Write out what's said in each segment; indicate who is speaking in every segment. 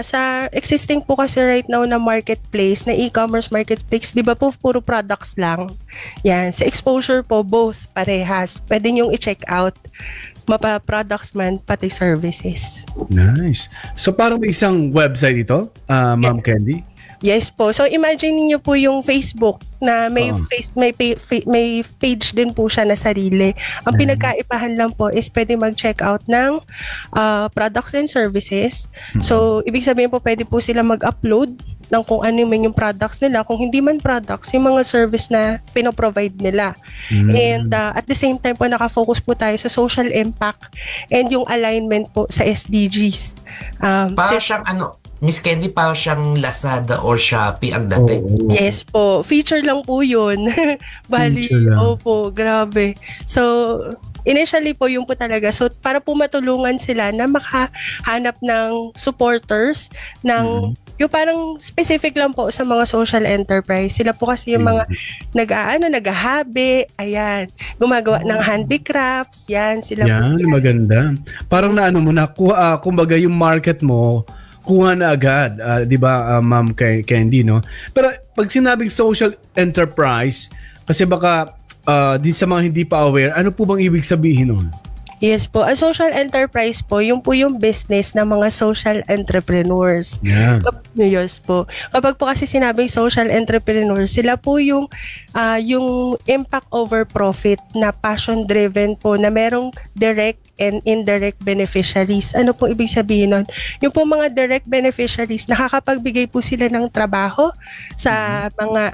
Speaker 1: Sa existing po kasi right now na marketplace, na e-commerce marketplace, di ba po puro products lang? Yan. Sa exposure po, both parehas. Pwede niyong i-check out. Mapa-products man, pati services.
Speaker 2: Nice. So parang may isang website ito, Ma'am Candy?
Speaker 1: Yes po. So imagine niyo po yung Facebook na may page din po siya na sarili. Ang pinagkaibahan lang po is pwede mag-check out ng products and services. So ibig sabihin po pwede po sila mag-upload ng kung ano man yung products nila. Kung hindi man products, yung mga service na pinoprovide nila. And at the same time po, nakafocus po tayo sa social impact and yung alignment po sa SDGs.
Speaker 3: Para siyang Miss Candy, para siyang Lazada or Shopee ang dating.
Speaker 1: Yes po. Feature lang po yun. Bali, opo, grabe. So, initially po yung po talaga. So, para po matulungan sila na makahanap ng supporters ng yung parang specific lang po sa mga social enterprise. Sila po kasi yung mga nag-habi, ayan, gumagawa ng handicrafts, yan. Sila
Speaker 2: yan, po yan. Maganda. Parang kumbaga yung market mo, kuha na agad, di ba, Ma'am Candy, no? Pero pag sinabing social enterprise, kasi baka din sa mga hindi pa aware, ano po bang ibig sabihin nun?
Speaker 1: Yes po. A social enterprise po, yung business ng mga social entrepreneurs.
Speaker 2: Yeah.
Speaker 1: Yes po. Kapag po kasi sinabing social entrepreneurs, sila po yung impact over profit na passion-driven po na merong direct and indirect beneficiaries. Ano po ibig sabihin nun? Yung po mga direct beneficiaries, nakakapagbigay po sila ng trabaho sa mga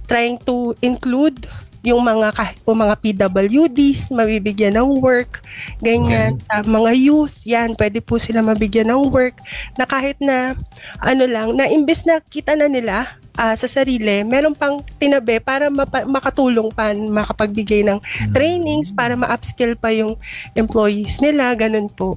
Speaker 1: trying to include yung kahit po mga PWDs, mabibigyan ng work, ganyan. Mga youth, yan, pwede po sila mabigyan ng work na kahit na, na imbes na kita na nila sa sarili, meron pang tinabi para makatulong pa, makapagbigay ng trainings para ma-upskill pa yung employees nila, ganun po.